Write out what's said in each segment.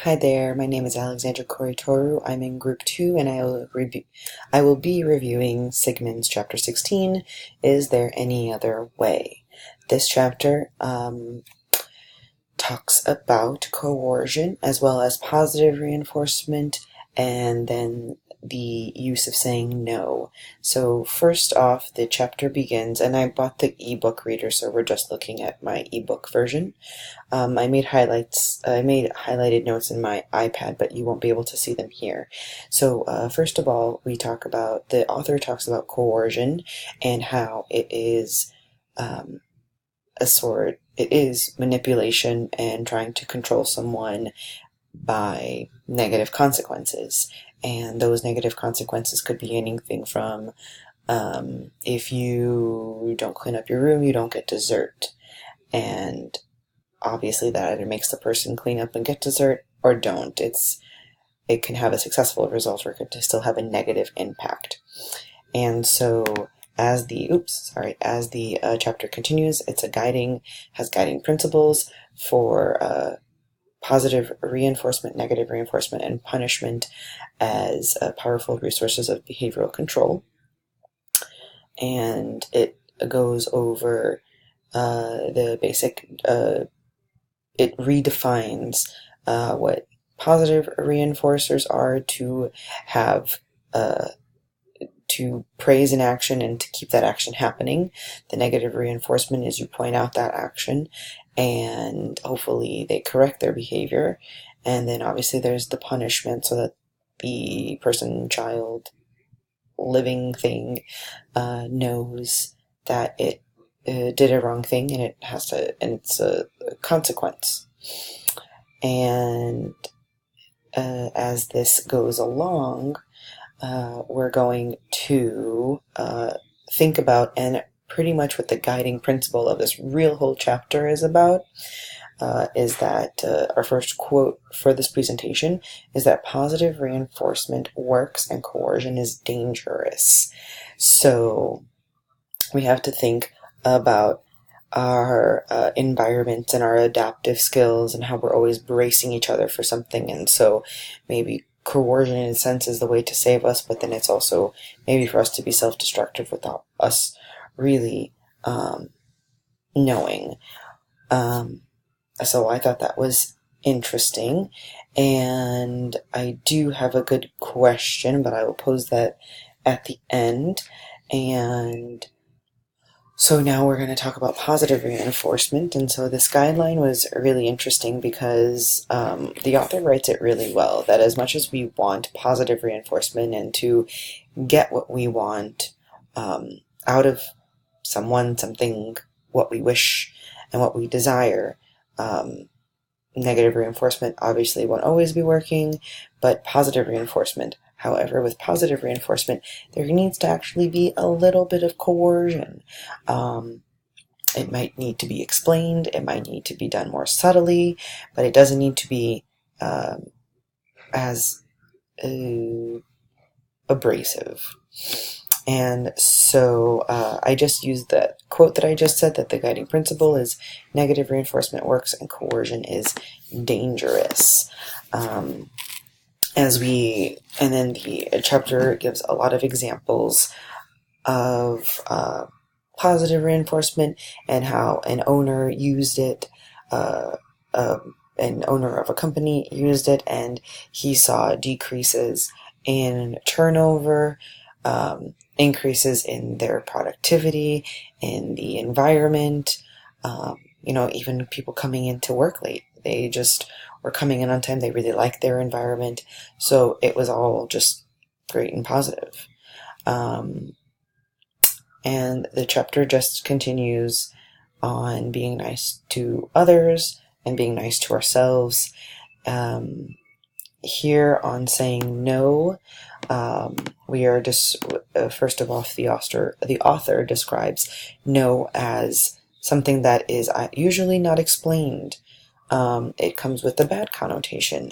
Hi there, my name is Alexandra Coritoru. I'm in Group 2 and I will be reviewing Sigman's Chapter 16, Is There Any Other Way? This chapter talks about coercion as well as positive reinforcement and then the use of saying no. So first off, the chapter begins, and I bought the ebook reader, so we're just looking at my ebook version. I made highlighted notes in my iPad, but you won't be able to see them here. So first of all, the author talks about coercion and how it is it is manipulation and trying to control someone by negative consequences. And those negative consequences could be anything from if you don't clean up your room, you don't get dessert. And obviously that either makes the person clean up and get dessert or don't. It can have a successful result or it could still have a negative impact. And so as the chapter continues, has guiding principles for positive reinforcement, negative reinforcement, and punishment as powerful resources of behavioral control. And it goes over the basic it redefines what positive reinforcers are to have to praise an action and to keep that action happening. The negative reinforcement is you point out that action and hopefully they correct their behavior. And then obviously there's the punishment so that the person, child, living thing knows that it did a wrong thing and it's a consequence. And as this goes along, we're going to think about, and pretty much what the guiding principle of this whole chapter is about, is that our first quote for this presentation is that positive reinforcement works and coercion is dangerous. So we have to think about our environment and our adaptive skills and how we're always bracing each other for something. And so maybe coercion in a sense is the way to save us, but then it's also maybe for us to be self-destructive without us really knowing. So I thought that was interesting, and I do have a good question, but I will pose that at the end. And so now we're going to talk about positive reinforcement. And so this guideline was really interesting because the author writes it really well, that as much as we want positive reinforcement and to get what we want out of someone, something, what we wish and what we desire, negative reinforcement obviously won't always be working, but positive reinforcement. However, with positive reinforcement, there needs to actually be a little bit of coercion. It might need to be explained, it might need to be done more subtly, but it doesn't need to be as abrasive. And so I just used that quote that I just said, that the guiding principle is negative reinforcement works and coercion is dangerous. And then the chapter gives a lot of examples of positive reinforcement and how an owner used it, an owner of a company used it, and he saw decreases in turnover, increases in their productivity, in the environment, even people coming into work late. They just were coming in on time. They really liked their environment. So it was all just great and positive. And the chapter just continues on being nice to others and being nice to ourselves. Here on saying no, we are just first of all, the author describes no as something that is usually not explained. It comes with a bad connotation.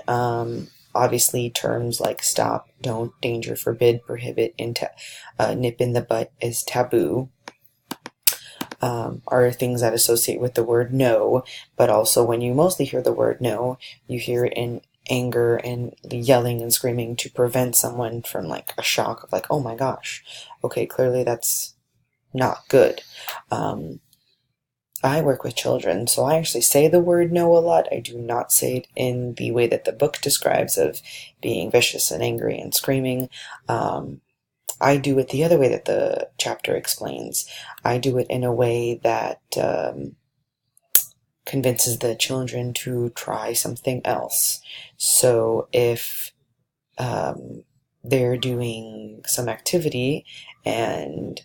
Obviously, terms like stop, don't, danger, forbid, prohibit, nip in the butt is taboo. Are things that associate with the word no, but also when you mostly hear the word no, you hear it in anger and yelling and screaming to prevent someone from like a shock of like, oh my gosh, okay, clearly that's not good. I work with children, so I actually say the word no a lot. I do not say it in the way that the book describes of being vicious and angry and screaming. I do it the other way that the chapter explains. I do it in a way that convinces the children to try something else. So if they're doing some activity and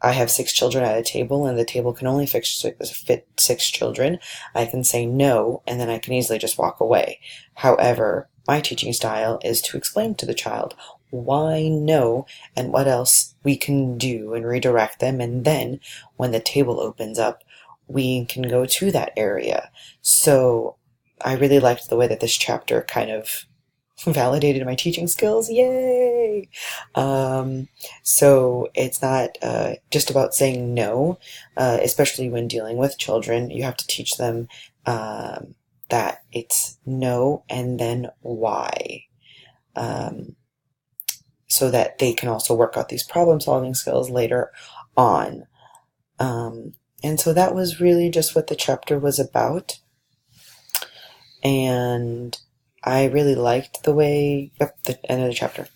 I have 6 children at a table and the table can only fit 6 children, I can say no, and then I can easily just walk away. However, my teaching style is to explain to the child why no and what else we can do and redirect them, and then when the table opens up, we can go to that area. So I really liked the way that this chapter kind of validated my teaching skills. Yay! So it's not just about saying no, especially when dealing with children. You have to teach them that it's no and then why, so that they can also work out these problem-solving skills later on. And so that was really just what the chapter was about. And I really liked the way, the end of the chapter.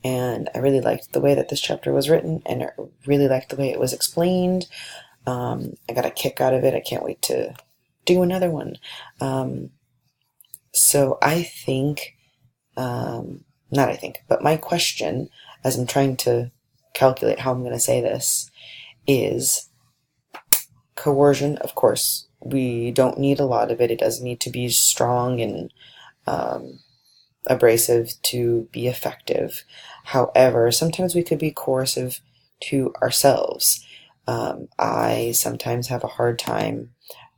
And I really liked the way that this chapter was written, and I really liked the way it was explained. I got a kick out of it. I can't wait to do another one. So I think, not I think, but my question, as I'm trying to calculate how I'm going to say this, is coercion. Of course, we don't need a lot of it. It doesn't need to be strong and abrasive to be effective. However, sometimes we could be coercive to ourselves. I sometimes have a hard time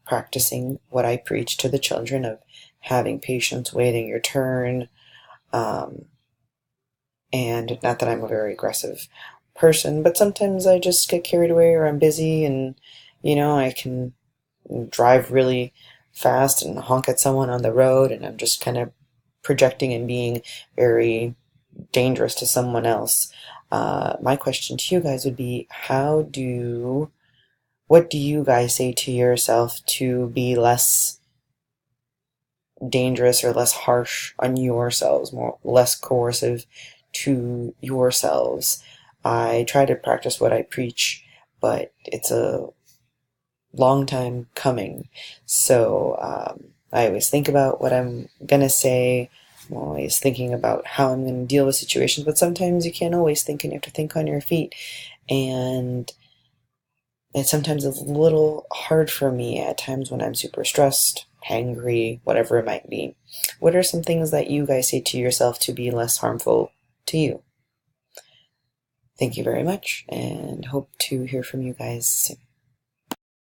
practicing what I preach to the children of having patience, waiting your turn, and not that I'm a very aggressive person, but sometimes I just get carried away or I'm busy, and I can drive really fast and honk at someone on the road, and I'm just kind of projecting and being very dangerous to someone else. My question to you guys would be, what do you guys say to yourself to be less dangerous or less harsh on yourselves, less coercive to yourselves? I try to practice what I preach, but it's a long time coming. So I always think about what I'm gonna say. I'm always thinking about how I'm going to deal with situations, but sometimes you can't always think, and you have to think on your feet. And it's sometimes a little hard for me at times when I'm super stressed, angry, whatever it might be. What are some things that you guys say to yourself to be less harmful to you? Thank you very much, and hope to hear from you guys soon.